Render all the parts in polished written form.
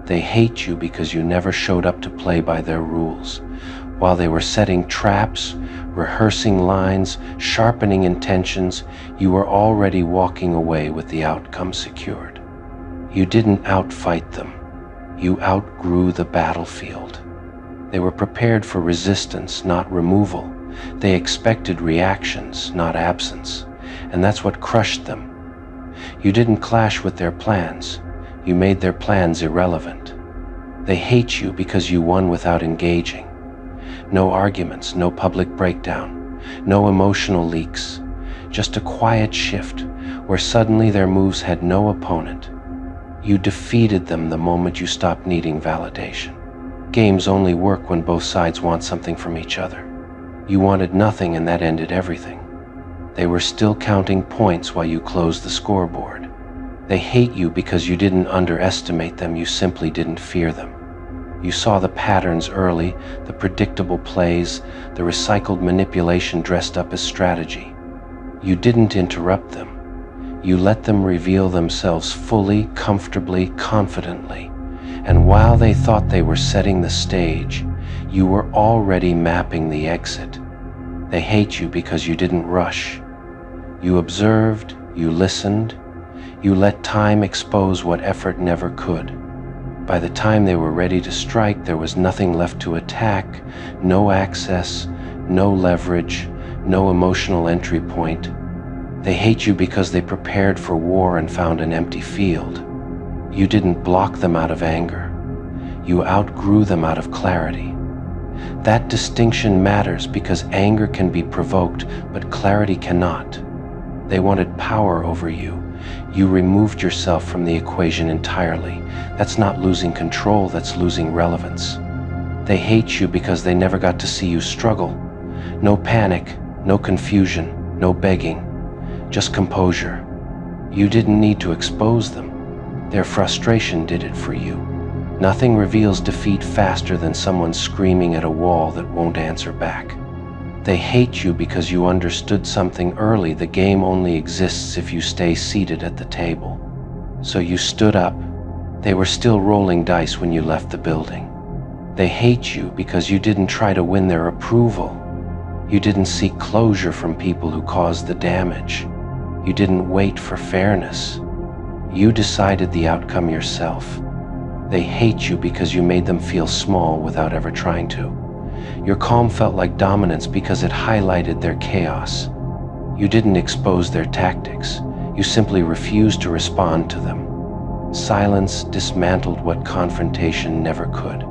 They hate you because you never showed up to play by their rules. While they were setting traps, rehearsing lines, sharpening intentions, you were already walking away with the outcome secured. You didn't outfight them. You outgrew the battlefield. They were prepared for resistance, not removal. They expected reactions, not absence. And that's what crushed them. You didn't clash with their plans. You made their plans irrelevant. They hate you because you won without engaging. No arguments, no public breakdown, no emotional leaks, just a quiet shift where suddenly their moves had no opponent. You defeated them the moment you stopped needing validation. Games only work when both sides want something from each other. You wanted nothing and that ended everything. They were still counting points while you closed the scoreboard. They hate you because you didn't underestimate them, you simply didn't fear them. You saw the patterns early, the predictable plays, the recycled manipulation dressed up as strategy. You didn't interrupt them. You let them reveal themselves fully, comfortably, confidently. And while they thought they were setting the stage, you were already mapping the exit. They hate you because you didn't rush. You observed, you listened, you let time expose what effort never could. By the time they were ready to strike, there was nothing left to attack, no access, no leverage, no emotional entry point. They hate you because they prepared for war and found an empty field. You didn't block them out of anger. You outgrew them out of clarity. That distinction matters because anger can be provoked, but clarity cannot. They wanted power over you. You removed yourself from the equation entirely. That's not losing control, that's losing relevance. They hate you because they never got to see you struggle. No panic, no confusion, no begging, just composure. You didn't need to expose them. Their frustration did it for you. Nothing reveals defeat faster than someone screaming at a wall that won't answer back. They hate you because you understood something early. The game only exists if you stay seated at the table. So you stood up. They were still rolling dice when you left the building. They hate you because you didn't try to win their approval. You didn't seek closure from people who caused the damage. You didn't wait for fairness. You decided the outcome yourself. They hate you because you made them feel small without ever trying to. Your calm felt like dominance because it highlighted their chaos. You didn't expose their tactics. You simply refused to respond to them. Silence dismantled what confrontation never could.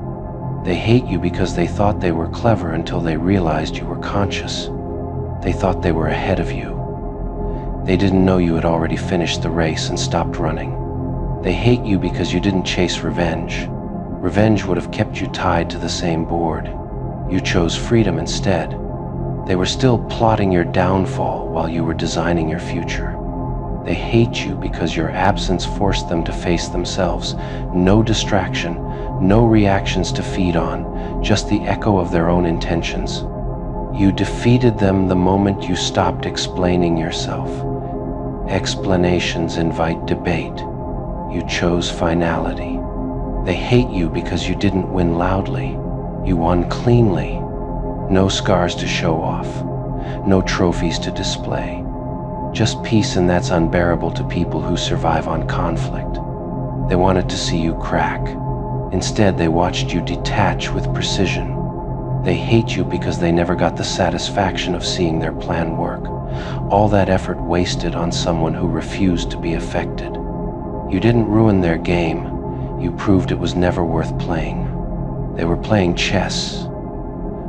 They hate you because they thought they were clever until they realized you were conscious. They thought they were ahead of you. They didn't know you had already finished the race and stopped running. They hate you because you didn't chase revenge. Revenge would have kept you tied to the same board. You chose freedom instead. They were still plotting your downfall while you were designing your future. They hate you because your absence forced them to face themselves. No distraction, no reactions to feed on, just the echo of their own intentions. You defeated them the moment you stopped explaining yourself. Explanations invite debate. You chose finality. They hate you because you didn't win loudly. You won cleanly. No scars to show off. No trophies to display. Just peace, and that's unbearable to people who survive on conflict. They wanted to see you crack. Instead, they watched you detach with precision. They hate you because they never got the satisfaction of seeing their plan work. All that effort wasted on someone who refused to be affected. You didn't ruin their game. You proved it was never worth playing. They were playing chess.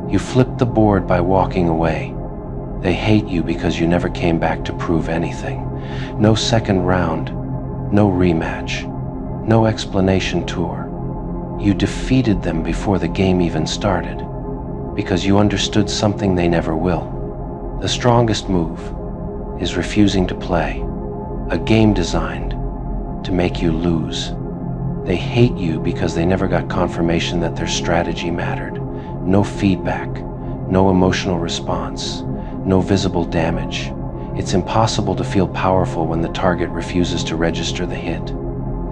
You flipped the board by walking away. They hate you because you never came back to prove anything. No second round, no rematch, no explanation tour. You defeated them before the game even started, because you understood something they never will. The strongest move is refusing to play, a game designed to make you lose. They hate you because they never got confirmation that their strategy mattered. No feedback, no emotional response, no visible damage. It's impossible to feel powerful when the target refuses to register the hit.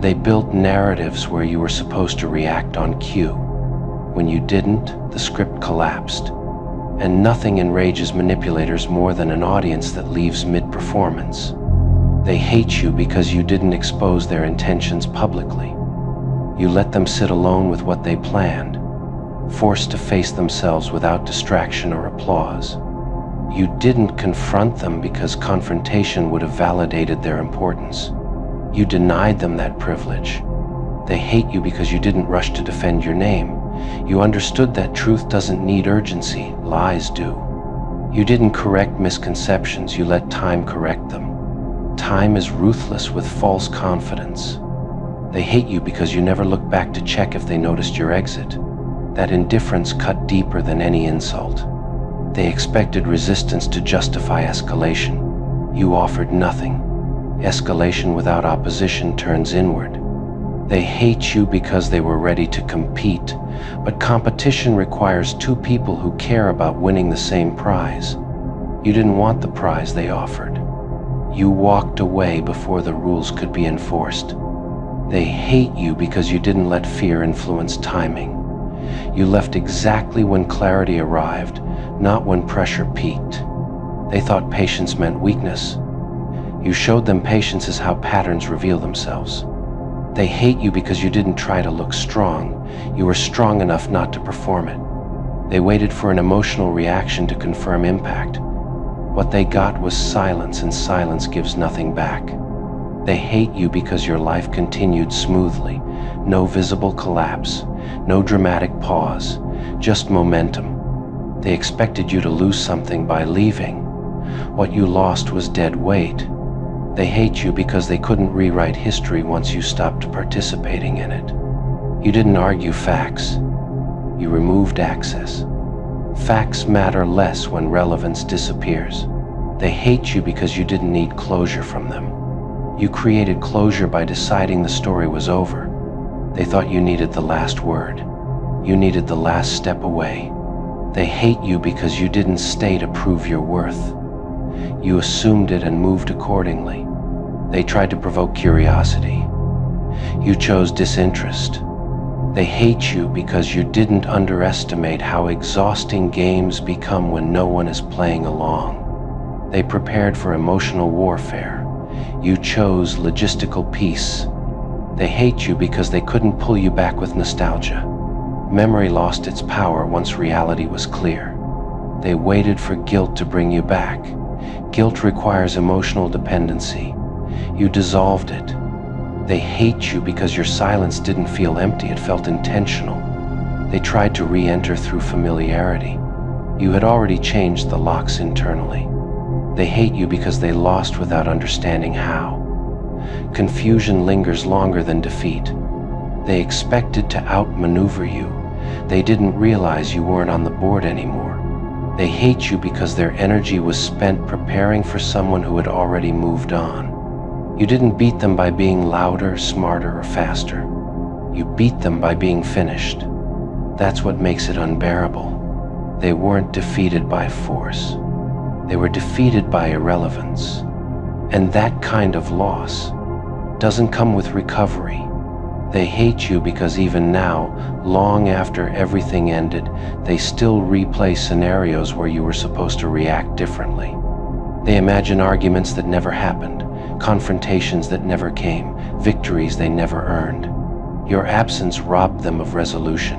They built narratives where you were supposed to react on cue. When you didn't, the script collapsed. And nothing enrages manipulators more than an audience that leaves mid-performance. They hate you because you didn't expose their intentions publicly. You let them sit alone with what they planned, forced to face themselves without distraction or applause. You didn't confront them because confrontation would have validated their importance. You denied them that privilege. They hate you because you didn't rush to defend your name. You understood that truth doesn't need urgency, lies do. You didn't correct misconceptions, you let time correct them. Time is ruthless with false confidence. They hate you because you never looked back to check if they noticed your exit. That indifference cut deeper than any insult. They expected resistance to justify escalation. You offered nothing. Escalation without opposition turns inward. They hate you because they were ready to compete, but competition requires two people who care about winning the same prize. You didn't want the prize they offered. You walked away before the rules could be enforced. They hate you because you didn't let fear influence timing. You left exactly when clarity arrived, not when pressure peaked. They thought patience meant weakness. You showed them patience is how patterns reveal themselves. They hate you because you didn't try to look strong. You were strong enough not to perform it. They waited for an emotional reaction to confirm impact. What they got was silence, and silence gives nothing back. They hate you because your life continued smoothly. No visible collapse, no dramatic pause, just momentum. They expected you to lose something by leaving. What you lost was dead weight. They hate you because they couldn't rewrite history once you stopped participating in it. You didn't argue facts. You removed access. Facts matter less when relevance disappears. They hate you because you didn't need closure from them. You created closure by deciding the story was over. They thought you needed the last word. You needed the last step away. They hate you because you didn't stay to prove your worth. You assumed it and moved accordingly. They tried to provoke curiosity. You chose disinterest. They hate you because you didn't underestimate how exhausting games become when no one is playing along. They prepared for emotional warfare. You chose logistical peace. They hate you because they couldn't pull you back with nostalgia. Memory lost its power once reality was clear. They waited for guilt to bring you back. Guilt requires emotional dependency. You dissolved it. They hate you because your silence didn't feel empty, it felt intentional. They tried to re-enter through familiarity. You had already changed the locks internally. They hate you because they lost without understanding how. Confusion lingers longer than defeat. They expected to outmaneuver you. They didn't realize you weren't on the board anymore. They hate you because their energy was spent preparing for someone who had already moved on. You didn't beat them by being louder, smarter, or faster. You beat them by being finished. That's what makes it unbearable. They weren't defeated by force. They were defeated by irrelevance. And that kind of loss doesn't come with recovery. They hate you because even now, long after everything ended, they still replay scenarios where you were supposed to react differently. They imagine arguments that never happened, confrontations that never came, victories they never earned. Your absence robbed them of resolution,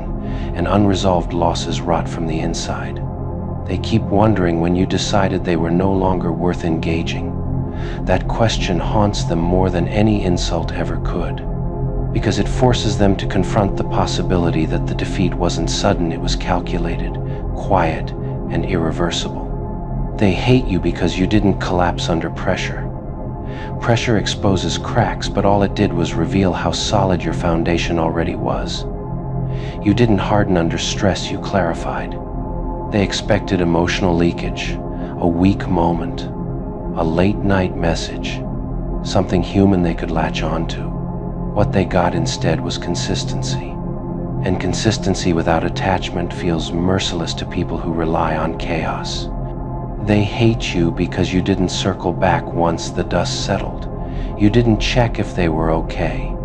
and unresolved losses rot from the inside. They keep wondering when you decided they were no longer worth engaging. That question haunts them more than any insult ever could, because it forces them to confront the possibility that the defeat wasn't sudden, it was calculated, quiet, and irreversible. They hate you because you didn't collapse under pressure. Pressure exposes cracks, but all it did was reveal how solid your foundation already was. You didn't harden under stress, you clarified. They expected emotional leakage, a weak moment, a late-night message, something human they could latch onto. What they got instead was consistency. And consistency without attachment feels merciless to people who rely on chaos. They hate you because you didn't circle back once the dust settled. You didn't check if they were okay.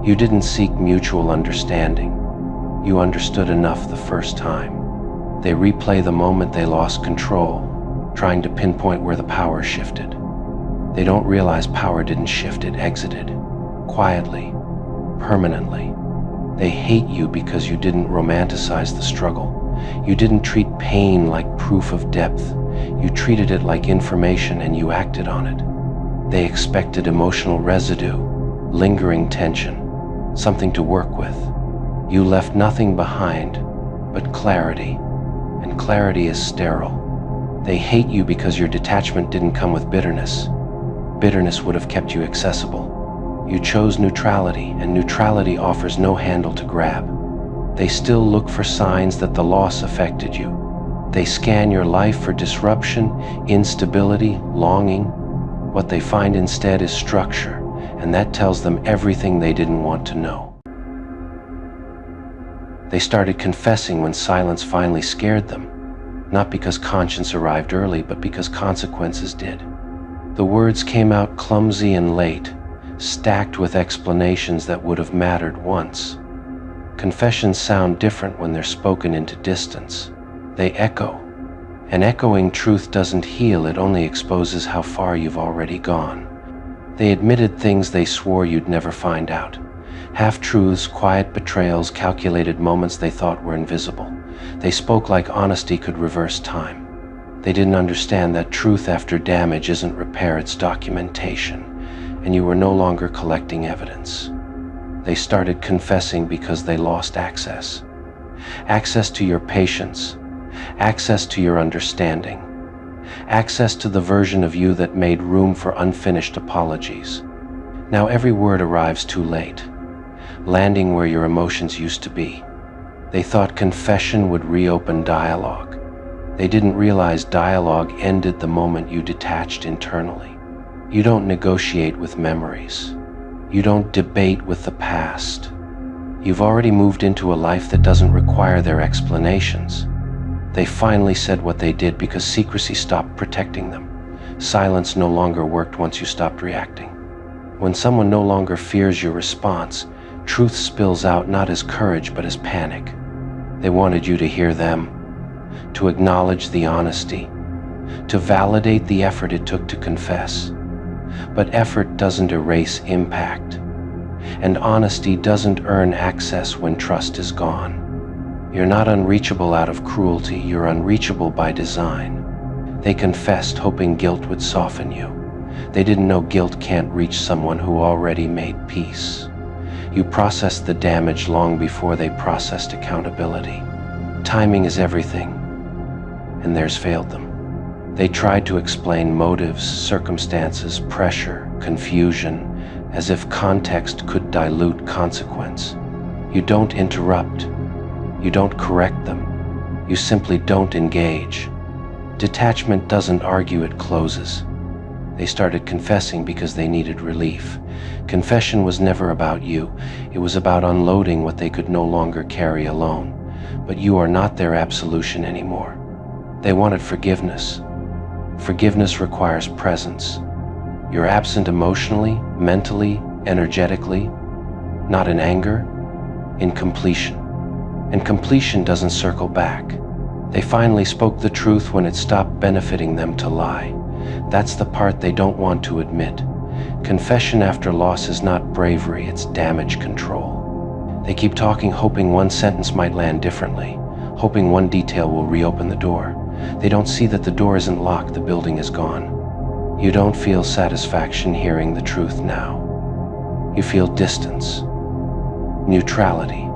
You didn't seek mutual understanding. You understood enough the first time. They replay the moment they lost control, trying to pinpoint where the power shifted. They don't realize power didn't shift, it exited. Quietly, permanently. They hate you because you didn't romanticize the struggle. You didn't treat pain like proof of depth. You treated it like information and you acted on it. They expected emotional residue, lingering tension, something to work with. You left nothing behind but clarity, and clarity is sterile. They hate you because your detachment didn't come with bitterness. Bitterness would have kept you accessible. You chose neutrality, and neutrality offers no handle to grab. They still look for signs that the loss affected you. They scan your life for disruption, instability, longing. What they find instead is structure, and that tells them everything they didn't want to know. They started confessing when silence finally scared them, not because conscience arrived early, but because consequences did. The words came out clumsy and late, stacked with explanations that would have mattered once. Confessions sound different when they're spoken into distance. They echo. And echoing truth doesn't heal, it only exposes how far you've already gone. They admitted things they swore you'd never find out. Half-truths, quiet betrayals, calculated moments they thought were invisible. They spoke like honesty could reverse time. They didn't understand that truth after damage isn't repair, it's documentation. And you were no longer collecting evidence. They started confessing because they lost access. Access to your patience, access to your understanding, access to the version of you that made room for unfinished apologies. Now every word arrives too late, landing where your emotions used to be. They thought confession would reopen dialogue. They didn't realize dialogue ended the moment you detached internally. You don't negotiate with memories. You don't debate with the past. You've already moved into a life that doesn't require their explanations. They finally said what they did because secrecy stopped protecting them. Silence no longer worked once you stopped reacting. When someone no longer fears your response, truth spills out not as courage but as panic. They wanted you to hear them, to acknowledge the honesty, to validate the effort it took to confess. But effort doesn't erase impact, and honesty doesn't earn access when trust is gone. You're not unreachable out of cruelty, you're unreachable by design. They confessed hoping guilt would soften you. They didn't know guilt can't reach someone who already made peace. You processed the damage long before they processed accountability. Timing is everything, and theirs failed them. They tried to explain motives, circumstances, pressure, confusion, as if context could dilute consequence. You don't interrupt. You don't correct them. You simply don't engage. Detachment doesn't argue, it closes. They started confessing because they needed relief. Confession was never about you. It was about unloading what they could no longer carry alone. But you are not their absolution anymore. They wanted forgiveness. Forgiveness requires presence. You're absent emotionally, mentally, energetically, not in anger, in completion. And completion doesn't circle back. They finally spoke the truth when it stopped benefiting them to lie. That's the part they don't want to admit. Confession after loss is not bravery, it's damage control. They keep talking, hoping one sentence might land differently, hoping one detail will reopen the door. They don't see that the door isn't locked, the building is gone. You don't feel satisfaction hearing the truth now. You feel distance, neutrality,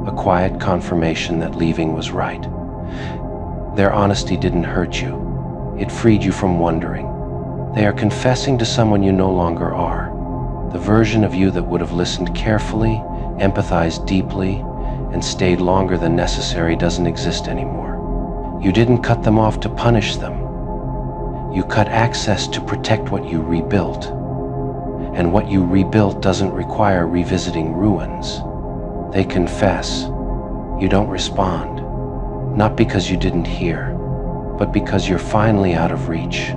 a quiet confirmation that leaving was right. Their honesty didn't hurt you. It freed you from wondering. They are confessing to someone you no longer are. The version of you that would have listened carefully, empathized deeply, and stayed longer than necessary doesn't exist anymore. You didn't cut them off to punish them. You cut access to protect what you rebuilt. And what you rebuilt doesn't require revisiting ruins. They confess. You don't respond. Not because you didn't hear, but because you're finally out of reach.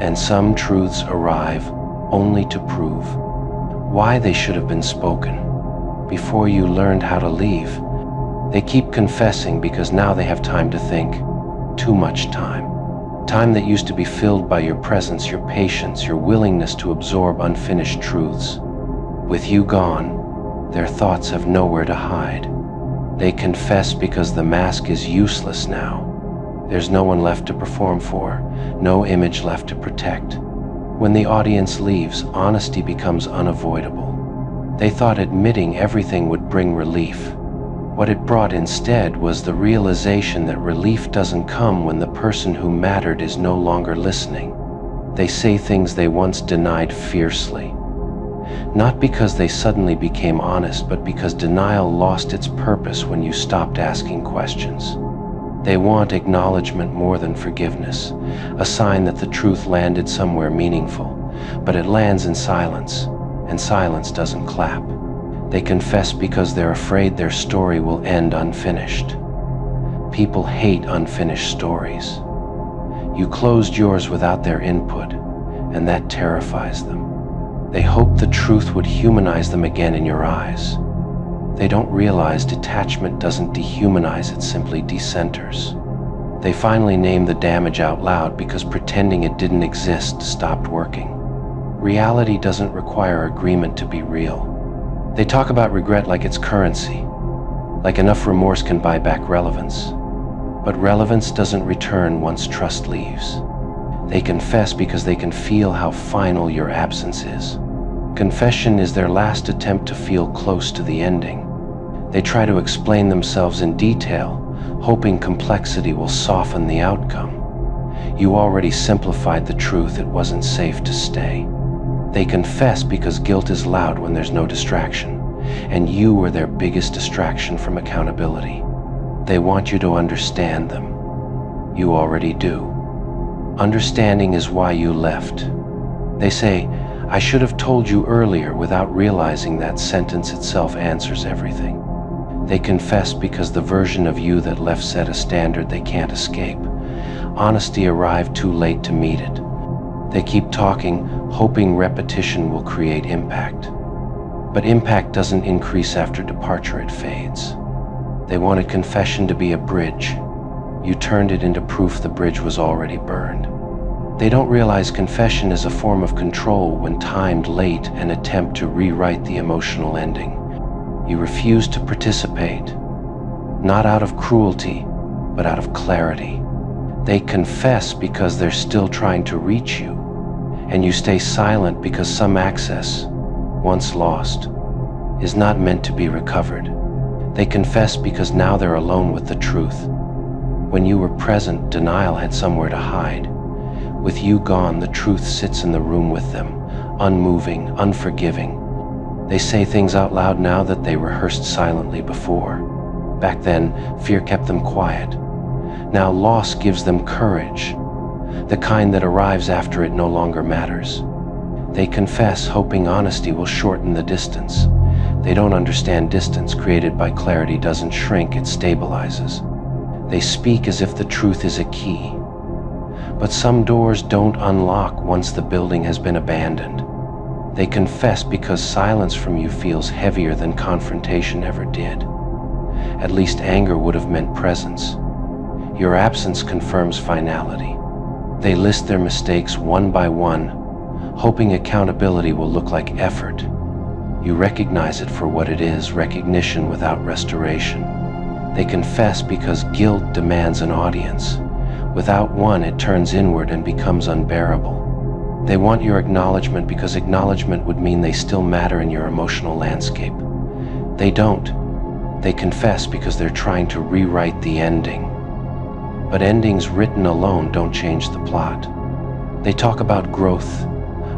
And some truths arrive only to prove why they should have been spoken. before you learned how to leave. They keep confessing because now they have time to think. Too much time. Time that used to be filled by your presence, your patience, your willingness to absorb unfinished truths. With you gone, their thoughts have nowhere to hide. They confess because the mask is useless now. There's no one left to perform for, no image left to protect. When the audience leaves, honesty becomes unavoidable. They thought admitting everything would bring relief. What it brought instead was the realization that relief doesn't come when the person who mattered is no longer listening. They say things they once denied fiercely. Not because they suddenly became honest, but because denial lost its purpose when you stopped asking questions. They want acknowledgement more than forgiveness, a sign that the truth landed somewhere meaningful, but it lands in silence, and silence doesn't clap. They confess because they're afraid their story will end unfinished. People hate unfinished stories. You closed yours without their input, and that terrifies them. They hope the truth would humanize them again in your eyes. They don't realize detachment doesn't dehumanize, it simply decenters. They finally name the damage out loud because pretending it didn't exist stopped working. Reality doesn't require agreement to be real. They talk about regret like it's currency, like enough remorse can buy back relevance. But relevance doesn't return once trust leaves. They confess because they can feel how final your absence is. Confession is their last attempt to feel close to the ending. They try to explain themselves in detail, hoping complexity will soften the outcome. You already simplified the truth, it wasn't safe to stay. They confess because guilt is loud when there's no distraction, and you were their biggest distraction from accountability. They want you to understand them. You already do. Understanding is why you left. They say, "I should have told you earlier," without realizing that sentence itself answers everything. They confess because the version of you that left set a standard they can't escape. Honesty arrived too late to meet it. They keep talking, hoping repetition will create impact. But impact doesn't increase after departure, it fades. They wanted confession to be a bridge. You turned it into proof the bridge was already burned. They don't realize confession is a form of control when timed late, an attempt to rewrite the emotional ending. You refuse to participate, not out of cruelty, but out of clarity. They confess because they're still trying to reach you, and you stay silent because some access, once lost, is not meant to be recovered. They confess because now they're alone with the truth. When you were present, denial had somewhere to hide. With you gone, the truth sits in the room with them, unmoving, unforgiving. They say things out loud now that they rehearsed silently before. Back then, fear kept them quiet. Now loss gives them courage, the kind that arrives after it no longer matters. They confess, hoping honesty will shorten the distance. They don't understand distance created by clarity doesn't shrink, it stabilizes. They speak as if the truth is a key. But some doors don't unlock once the building has been abandoned. They confess because silence from you feels heavier than confrontation ever did. At least anger would have meant presence. Your absence confirms finality. They list their mistakes one by one, hoping accountability will look like effort. You recognize it for what it is, recognition without restoration. They confess because guilt demands an audience. Without one, it turns inward and becomes unbearable. They want your acknowledgement because acknowledgement would mean they still matter in your emotional landscape. They don't. They confess because they're trying to rewrite the ending. But endings written alone don't change the plot. They talk about growth,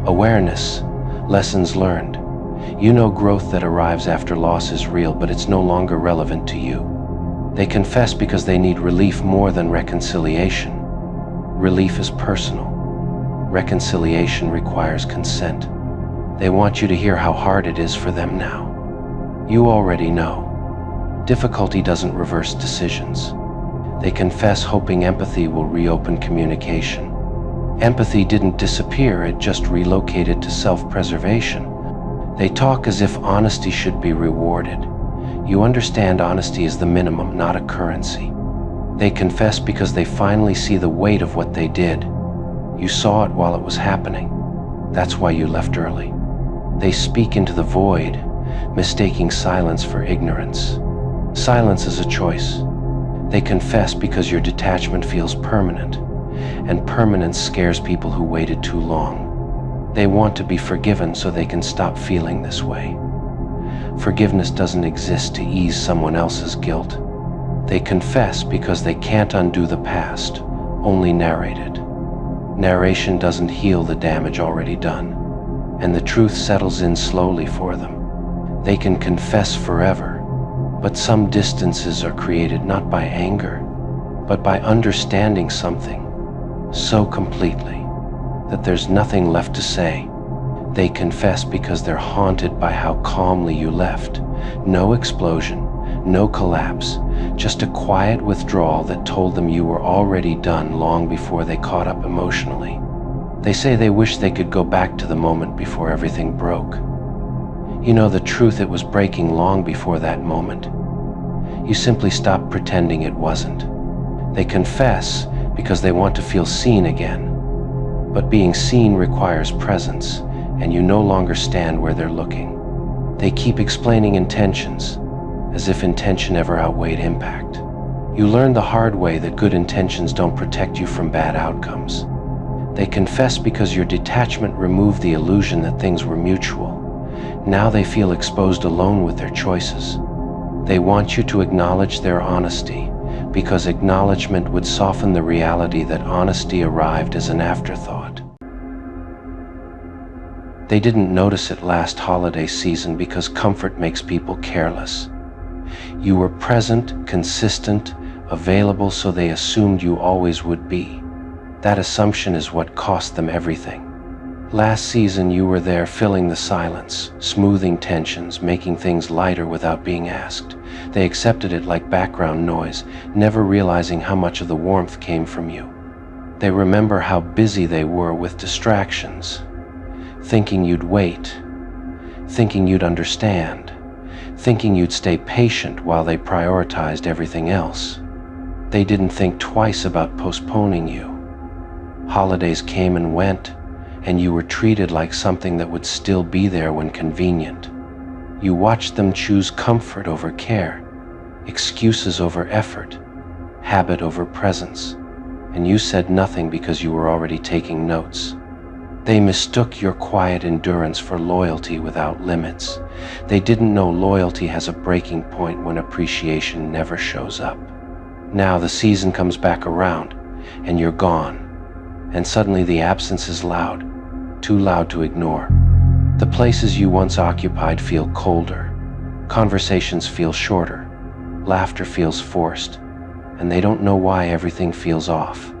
awareness, lessons learned. You know growth that arrives after loss is real, but it's no longer relevant to you. They confess because they need relief more than reconciliation. Relief is personal. Reconciliation requires consent. They want you to hear how hard it is for them now. You already know. Difficulty doesn't reverse decisions. They confess, hoping empathy will reopen communication. Empathy didn't disappear, it just relocated to self-preservation. They talk as if honesty should be rewarded. You understand honesty is the minimum, not a currency. They confess because they finally see the weight of what they did. You saw it while it was happening. That's why you left early. They speak into the void, mistaking silence for ignorance. Silence is a choice. They confess because your detachment feels permanent, and permanence scares people who waited too long. They want to be forgiven so they can stop feeling this way. Forgiveness doesn't exist to ease someone else's guilt. They confess because they can't undo the past, only narrate it. Narration doesn't heal the damage already done, and the truth settles in slowly for them. They can confess forever, but some distances are created not by anger, but by understanding something so completely that there's nothing left to say. They confess because they're haunted by how calmly you left. No explosion, no collapse, just a quiet withdrawal that told them you were already done long before they caught up emotionally. They say they wish they could go back to the moment before everything broke. You know the truth, it was breaking long before that moment. You simply stopped pretending it wasn't. They confess because they want to feel seen again. But being seen requires presence, and you no longer stand where they're looking. They keep explaining intentions, as if intention ever outweighed impact. You learn the hard way that good intentions don't protect you from bad outcomes. They confess because your detachment removed the illusion that things were mutual. Now they feel exposed alone with their choices. They want you to acknowledge their honesty, because acknowledgement would soften the reality that honesty arrived as an afterthought. They didn't notice it last holiday season because comfort makes people careless. You were present, consistent, available, so they assumed you always would be. That assumption is what cost them everything. Last season you were there filling the silence, smoothing tensions, making things lighter without being asked. They accepted it like background noise, never realizing how much of the warmth came from you. They remember how busy they were with distractions, thinking you'd wait, thinking you'd understand, thinking you'd stay patient while they prioritized everything else. They didn't think twice about postponing you. Holidays came and went, and you were treated like something that would still be there when convenient. You watched them choose comfort over care, excuses over effort, habit over presence, and you said nothing because you were already taking notes. They mistook your quiet endurance for loyalty without limits. They didn't know loyalty has a breaking point when appreciation never shows up. Now the season comes back around, and you're gone. And suddenly the absence is loud, too loud to ignore. The places you once occupied feel colder, conversations feel shorter, laughter feels forced, and they don't know why everything feels off.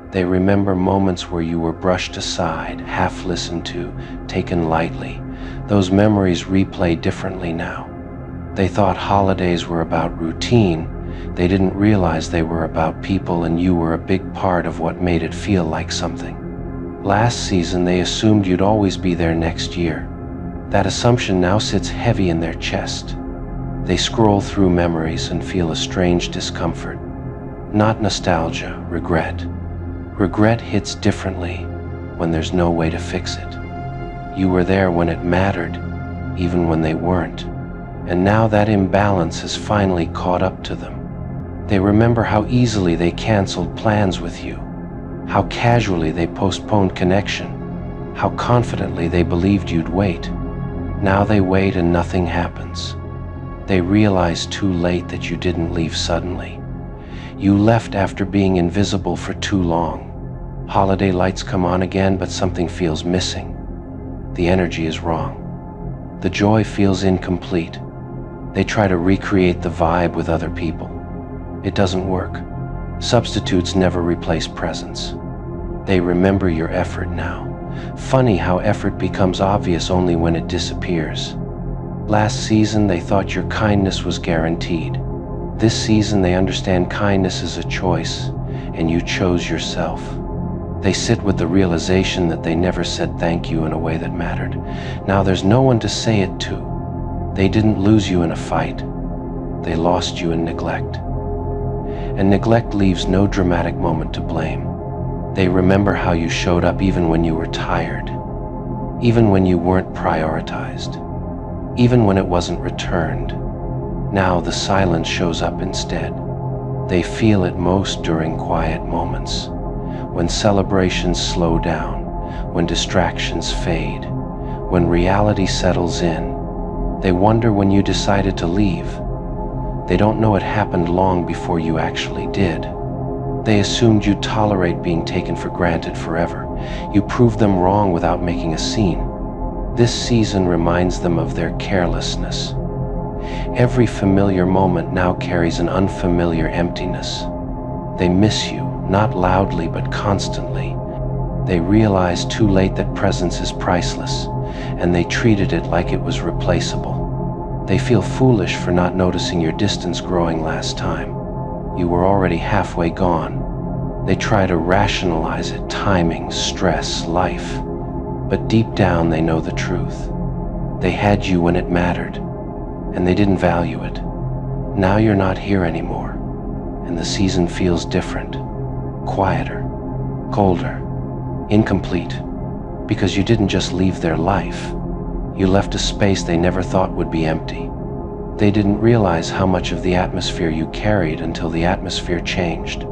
They remember moments where you were brushed aside, half listened to, taken lightly. Those memories replay differently now. They thought holidays were about routine. They didn't realize they were about people, and you were a big part of what made it feel like something. Last season, they assumed you'd always be there next year. That assumption now sits heavy in their chest. They scroll through memories and feel a strange discomfort. Not nostalgia, regret. Regret hits differently when there's no way to fix it. You were there when it mattered, even when they weren't. And now that imbalance has finally caught up to them. They remember how easily they canceled plans with you, how casually they postponed connection, how confidently they believed you'd wait. Now they wait and nothing happens. They realize too late that you didn't leave suddenly. You left after being invisible for too long. Holiday lights come on again, but something feels missing. The energy is wrong. The joy feels incomplete. They try to recreate the vibe with other people. It doesn't work. Substitutes never replace presence. They remember your effort now. Funny how effort becomes obvious only when it disappears. Last season, they thought your kindness was guaranteed. This season, they understand kindness is a choice, and you chose yourself. They sit with the realization that they never said thank you in a way that mattered. Now there's no one to say it to. They didn't lose you in a fight. They lost you in neglect. And neglect leaves no dramatic moment to blame. They remember how you showed up even when you were tired, even when you weren't prioritized, even when it wasn't returned. Now the silence shows up instead. They feel it most during quiet moments, when celebrations slow down, when distractions fade, when reality settles in. They wonder when you decided to leave. They don't know it happened long before you actually did. They assumed you'd tolerate being taken for granted forever. You proved them wrong without making a scene. This season reminds them of their carelessness. Every familiar moment now carries an unfamiliar emptiness. They miss you, not loudly but constantly. They realize too late that presence is priceless, and they treated it like it was replaceable. They feel foolish for not noticing your distance growing last time. You were already halfway gone. They try to rationalize it, timing, stress, life. But deep down they know the truth. They had you when it mattered, and they didn't value it. Now you're not here anymore, and the season feels different, quieter, colder, incomplete, because you didn't just leave their life. You left a space they never thought would be empty. They didn't realize how much of the atmosphere you carried until the atmosphere changed.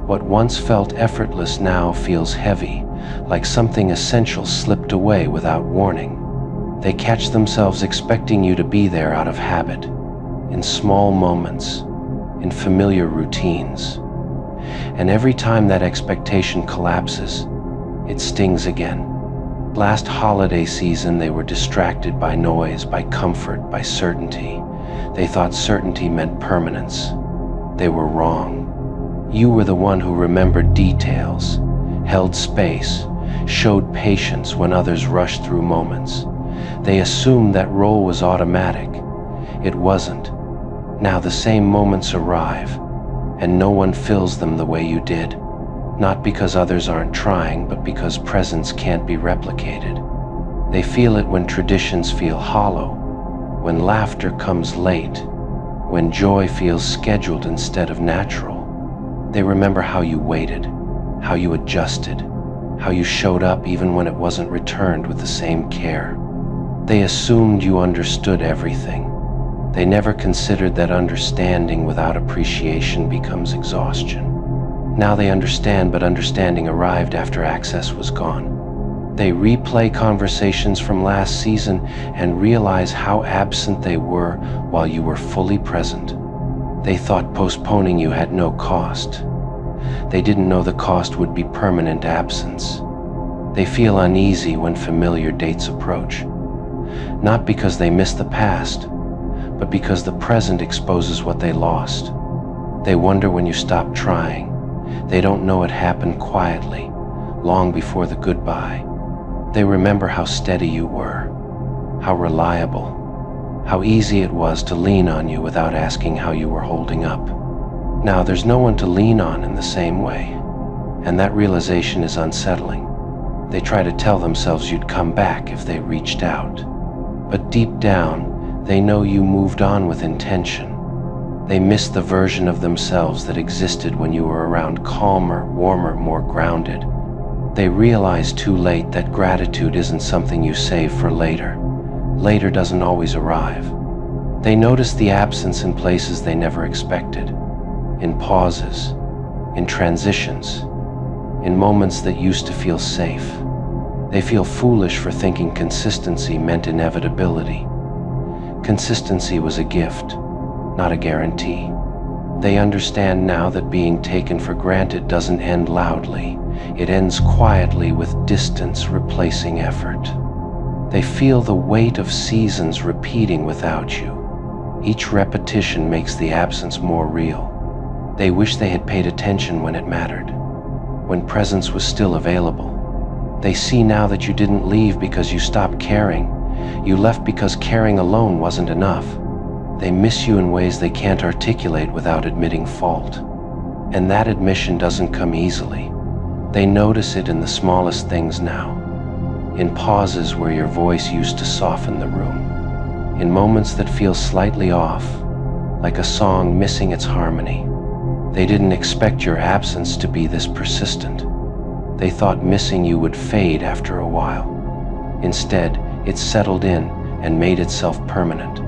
What once felt effortless now feels heavy, like something essential slipped away without warning. They catch themselves expecting you to be there out of habit, in small moments, in familiar routines. And every time that expectation collapses, it stings again. Last holiday season, they were distracted by noise, by comfort, by certainty. They thought certainty meant permanence. They were wrong. You were the one who remembered details, held space, showed patience when others rushed through moments. They assumed that role was automatic. It wasn't. Now the same moments arrive, and no one fills them the way you did. Not because others aren't trying, but because presence can't be replicated. They feel it when traditions feel hollow, when laughter comes late, when joy feels scheduled instead of natural. They remember how you waited, how you adjusted, how you showed up even when it wasn't returned with the same care. They assumed you understood everything. They never considered that understanding without appreciation becomes exhaustion. Now they understand, but understanding arrived after access was gone. They replay conversations from last season and realize how absent they were while you were fully present. They thought postponing you had no cost. They didn't know the cost would be permanent absence. They feel uneasy when familiar dates approach. Not because they miss the past, but because the present exposes what they lost. They wonder when you stop trying. They don't know it happened quietly, long before the goodbye. They remember how steady you were, how reliable, how easy it was to lean on you without asking how you were holding up. Now there's no one to lean on in the same way, and that realization is unsettling. They try to tell themselves you'd come back if they reached out. But deep down, they know you moved on with intention. They miss the version of themselves that existed when you were around, calmer, warmer, more grounded. They realize too late that gratitude isn't something you save for later. Later doesn't always arrive. They notice the absence in places they never expected, in pauses, in transitions, in moments that used to feel safe. They feel foolish for thinking consistency meant inevitability. Consistency was a gift, not a guarantee. They understand now that being taken for granted doesn't end loudly. It ends quietly with distance replacing effort. They feel the weight of seasons repeating without you. Each repetition makes the absence more real. They wish they had paid attention when it mattered, when presence was still available. They see now that you didn't leave because you stopped caring. You left because caring alone wasn't enough. They miss you in ways they can't articulate without admitting fault. And that admission doesn't come easily. They notice it in the smallest things now, in pauses where your voice used to soften the room, in moments that feel slightly off, like a song missing its harmony. They didn't expect your absence to be this persistent. They thought missing you would fade after a while. Instead, it settled in and made itself permanent.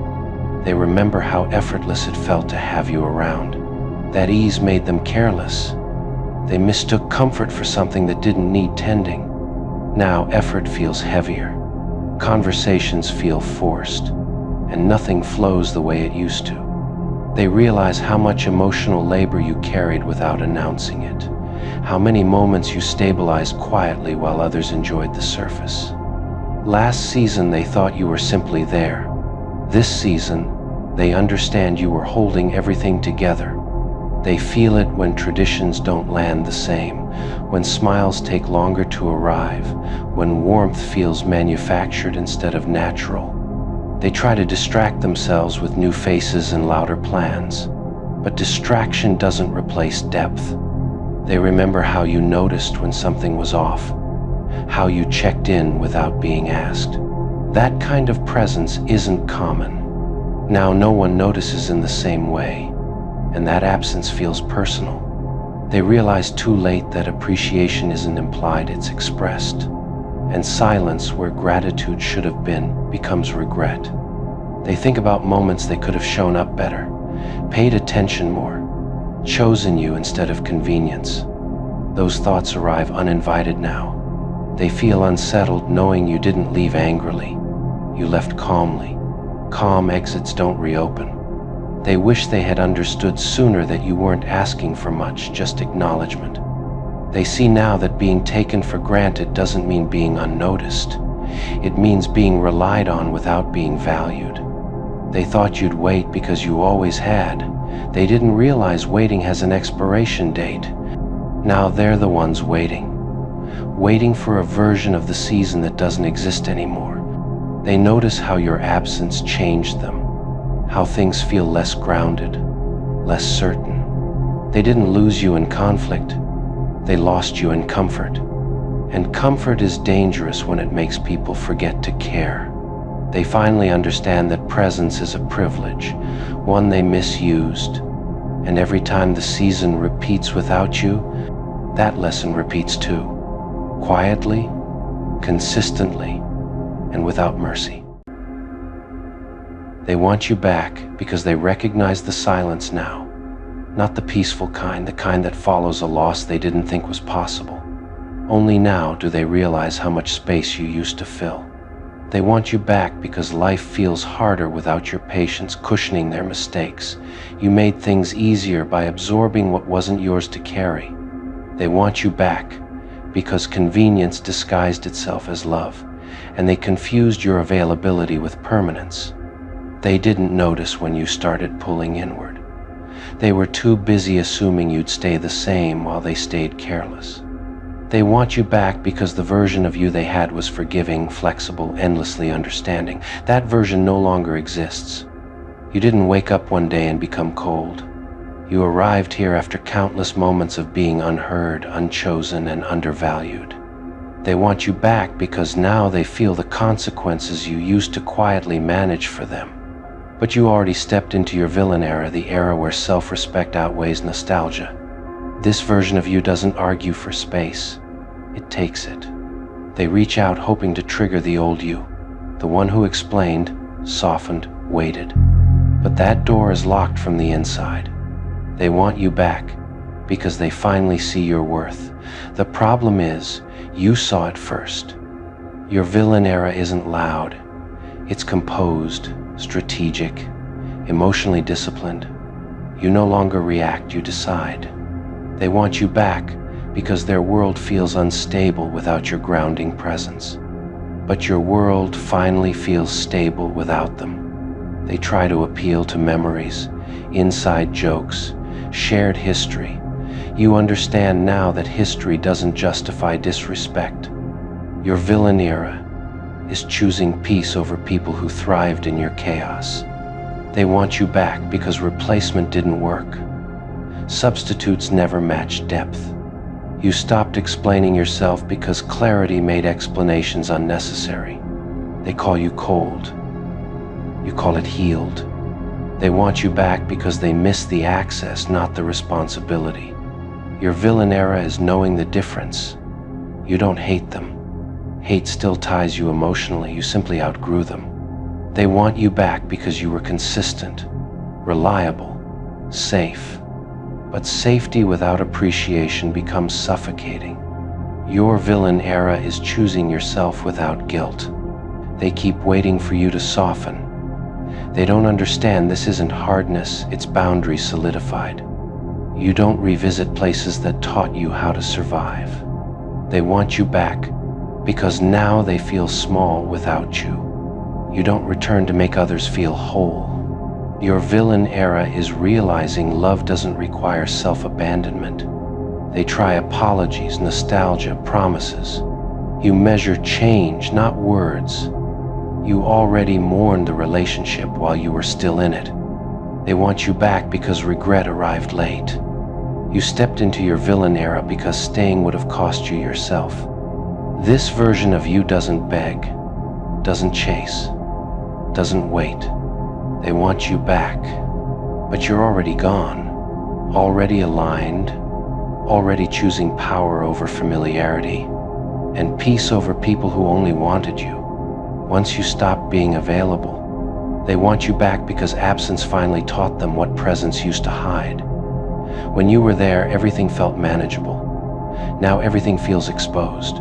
They remember how effortless it felt to have you around. That ease made them careless. They mistook comfort for something that didn't need tending. Now effort feels heavier. Conversations feel forced, and nothing flows the way it used to. They realize how much emotional labor you carried without announcing it, how many moments you stabilized quietly while others enjoyed the surface. Last season they thought you were simply there. This season, they understand you were holding everything together. They feel it when traditions don't land the same, when smiles take longer to arrive, when warmth feels manufactured instead of natural. They try to distract themselves with new faces and louder plans, but distraction doesn't replace depth. They remember how you noticed when something was off, how you checked in without being asked. That kind of presence isn't common. Now no one notices in the same way, and that absence feels personal. They realize too late that appreciation isn't implied, it's expressed. And silence, where gratitude should have been, becomes regret. They think about moments they could have shown up better, paid attention more, chosen you instead of convenience. Those thoughts arrive uninvited now. They feel unsettled knowing you didn't leave angrily. You left calmly. Calm exits don't reopen. They wish they had understood sooner that you weren't asking for much, just acknowledgement. They see now that being taken for granted doesn't mean being unnoticed. It means being relied on without being valued. They thought you'd wait because you always had. They didn't realize waiting has an expiration date. Now they're the ones waiting for a version of the season that doesn't exist anymore. They notice how your absence changed them, how things feel less grounded, less certain. They didn't lose you in conflict. They lost you in comfort. And comfort is dangerous when it makes people forget to care. They finally understand that presence is a privilege, one they misused. And every time the season repeats without you, that lesson repeats too. Quietly, consistently, and without mercy. They want you back because they recognize the silence now. Not the peaceful kind, the kind that follows a loss they didn't think was possible. Only now do they realize how much space you used to fill. They want you back because life feels harder without your patience cushioning their mistakes. You made things easier by absorbing what wasn't yours to carry. They want you back because convenience disguised itself as love, and they confused your availability with permanence. They didn't notice when you started pulling inward. They were too busy assuming you'd stay the same while they stayed careless. They want you back because the version of you they had was forgiving, flexible, endlessly understanding. That version no longer exists. You didn't wake up one day and become cold. You arrived here after countless moments of being unheard, unchosen, and undervalued. They want you back because now they feel the consequences you used to quietly manage for them. But you already stepped into your villain era, the era where self-respect outweighs nostalgia. This version of you doesn't argue for space. It takes it. They reach out hoping to trigger the old you, the one who explained, softened, waited. But that door is locked from the inside. They want you back because they finally see your worth. The problem is, you saw it first. Your villain era isn't loud. It's composed, strategic, emotionally disciplined. You no longer react, you decide. They want you back because their world feels unstable without your grounding presence. But your world finally feels stable without them. They try to appeal to memories, inside jokes, shared history. You understand now that history doesn't justify disrespect. Your villain era is choosing peace over people who thrived in your chaos. They want you back because replacement didn't work. Substitutes never match depth. You stopped explaining yourself because clarity made explanations unnecessary. They call you cold. You call it healed. They want you back because they miss the access, not the responsibility. Your villain era is knowing the difference. You don't hate them. Hate still ties you emotionally, you simply outgrew them. They want you back because you were consistent, reliable, safe. But safety without appreciation becomes suffocating. Your villain era is choosing yourself without guilt. They keep waiting for you to soften. They don't understand this isn't hardness, it's boundaries solidified. You don't revisit places that taught you how to survive. They want you back because now they feel small without you. You don't return to make others feel whole. Your villain era is realizing love doesn't require self-abandonment. They try apologies, nostalgia, promises. You measure change, not words. You already mourned the relationship while you were still in it. They want you back because regret arrived late. You stepped into your villain era because staying would have cost you yourself. This version of you doesn't beg, doesn't chase, doesn't wait. They want you back, but you're already gone, already aligned, already choosing power over familiarity, and peace over people who only wanted you. Once you stopped being available, they want you back because absence finally taught them what presence used to hide. When you were there, everything felt manageable. Now everything feels exposed.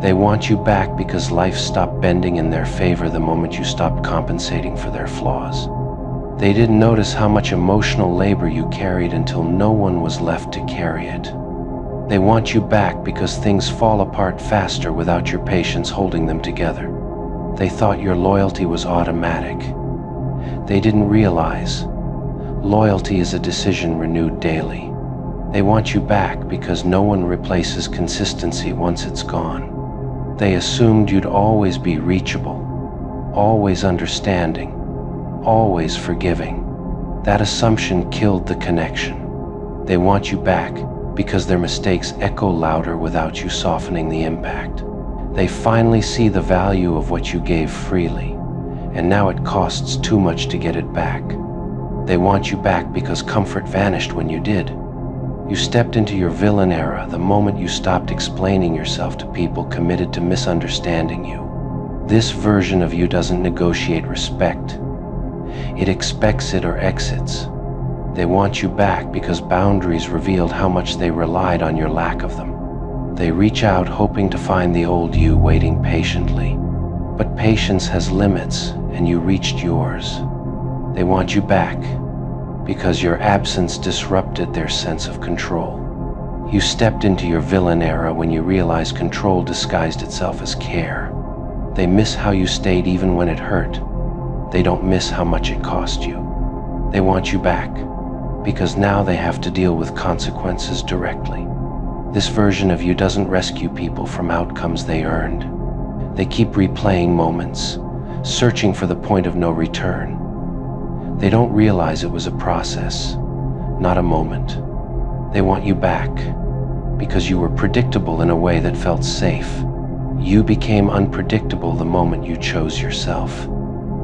They want you back because life stopped bending in their favor the moment you stopped compensating for their flaws. They didn't notice how much emotional labor you carried until no one was left to carry it. They want you back because things fall apart faster without your patience holding them together. They thought your loyalty was automatic. They didn't realize loyalty is a decision renewed daily. They want you back because no one replaces consistency once it's gone. They assumed you'd always be reachable, always understanding, always forgiving. That assumption killed the connection. They want you back because their mistakes echo louder without you softening the impact. They finally see the value of what you gave freely, and now it costs too much to get it back. They want you back because comfort vanished when you did. You stepped into your villain era the moment you stopped explaining yourself to people committed to misunderstanding you. This version of you doesn't negotiate respect. It expects it or exits. They want you back because boundaries revealed how much they relied on your lack of them. They reach out hoping to find the old you waiting patiently. But patience has limits, and you reached yours. They want you back because your absence disrupted their sense of control. You stepped into your villain era when you realized control disguised itself as care. They miss how you stayed even when it hurt. They don't miss how much it cost you. They want you back because now they have to deal with consequences directly. This version of you doesn't rescue people from outcomes they earned. They keep replaying moments, searching for the point of no return. They don't realize it was a process, not a moment. They want you back because you were predictable in a way that felt safe. You became unpredictable the moment you chose yourself.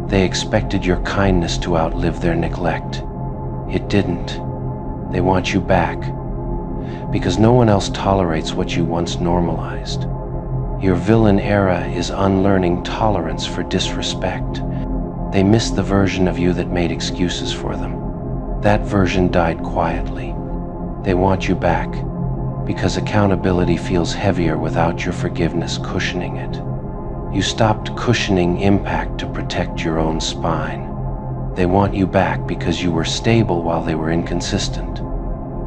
They expected your kindness to outlive their neglect. It didn't. They want you back because no one else tolerates what you once normalized. Your villain era is unlearning tolerance for disrespect. They miss the version of you that made excuses for them. That version died quietly. They want you back because accountability feels heavier without your forgiveness cushioning it. You stopped cushioning impact to protect your own spine. They want you back because you were stable while they were inconsistent.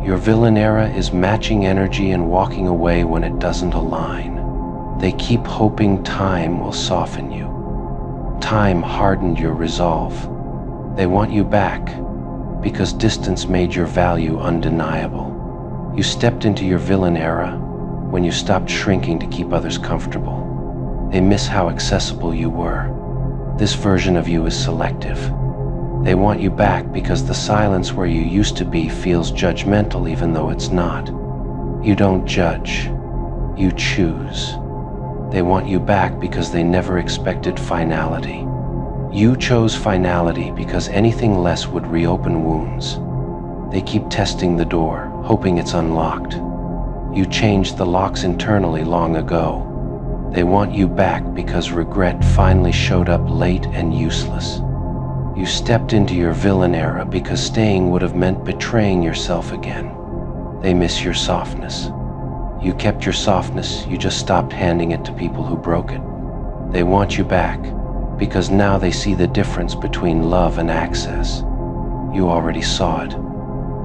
Your villain era is matching energy and walking away when it doesn't align. They keep hoping time will soften you. Time hardened your resolve. They want you back because distance made your value undeniable. You stepped into your villain era when you stopped shrinking to keep others comfortable. They miss how accessible you were. This version of you is selective. They want you back because the silence where you used to be feels judgmental even though it's not. You don't judge, you choose. They want you back because they never expected finality. You chose finality because anything less would reopen wounds. They keep testing the door, hoping it's unlocked. You changed the locks internally long ago. They want you back because regret finally showed up late and useless. You stepped into your villain era because staying would have meant betraying yourself again. They miss your softness. You kept your softness, you just stopped handing it to people who broke it. They want you back because now they see the difference between love and access. You already saw it.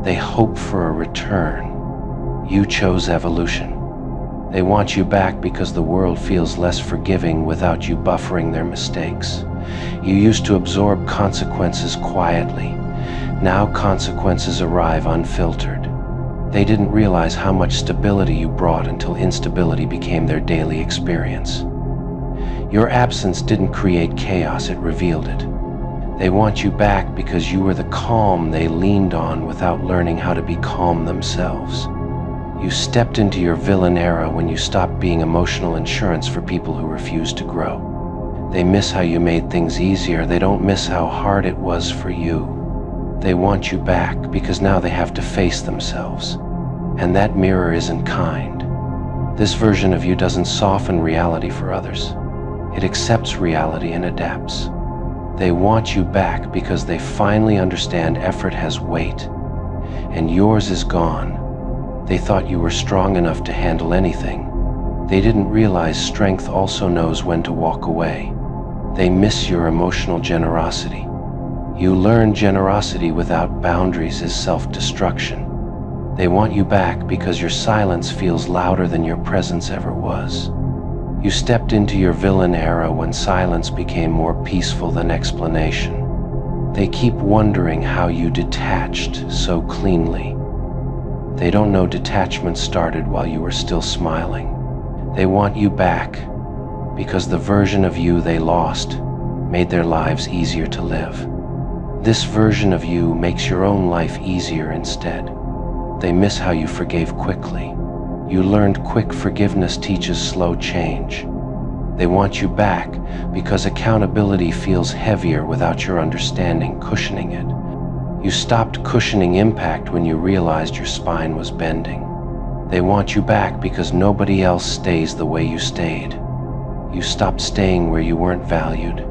They hope for a return. You chose evolution. They want you back because the world feels less forgiving without you buffering their mistakes. You used to absorb consequences quietly. Now consequences arrive unfiltered. They didn't realize how much stability you brought until instability became their daily experience. Your absence didn't create chaos, it revealed it. They want you back because you were the calm they leaned on without learning how to be calm themselves. You stepped into your villain era when you stopped being emotional insurance for people who refused to grow. They miss how you made things easier. They don't miss how hard it was for you. They want you back because now they have to face themselves. And that mirror isn't kind. This version of you doesn't soften reality for others. It accepts reality and adapts. They want you back because they finally understand effort has weight, and yours is gone. They thought you were strong enough to handle anything. They didn't realize strength also knows when to walk away. They miss your emotional generosity. You learned generosity without boundaries is self-destruction. They want you back because your silence feels louder than your presence ever was. You stepped into your villain era when silence became more peaceful than explanation. They keep wondering how you detached so cleanly. They don't know detachment started while you were still smiling. They want you back because the version of you they lost made their lives easier to live. This version of you makes your own life easier instead. They miss how you forgave quickly. You learned quick forgiveness teaches slow change. They want you back because accountability feels heavier without your understanding cushioning it. You stopped cushioning impact when you realized your spine was bending. They want you back because nobody else stays the way you stayed. You stopped staying where you weren't valued.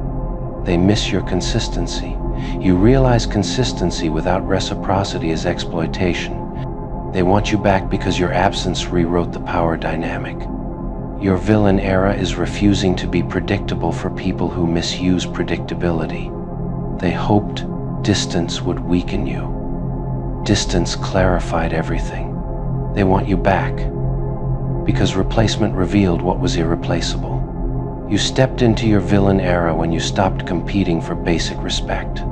They miss your consistency. You realize consistency without reciprocity is exploitation. They want you back because your absence rewrote the power dynamic. Your villain era is refusing to be predictable for people who misuse predictability. They hoped distance would weaken you. Distance clarified everything. They want you back because replacement revealed what was irreplaceable. You stepped into your villain era when you stopped competing for basic respect.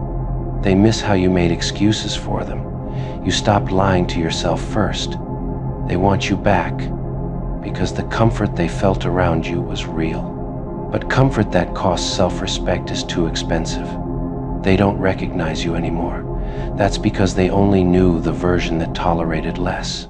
They miss how you made excuses for them. You stopped lying to yourself first. They want you back because the comfort they felt around you was real. But comfort that costs self-respect is too expensive. They don't recognize you anymore. That's because they only knew the version that tolerated less.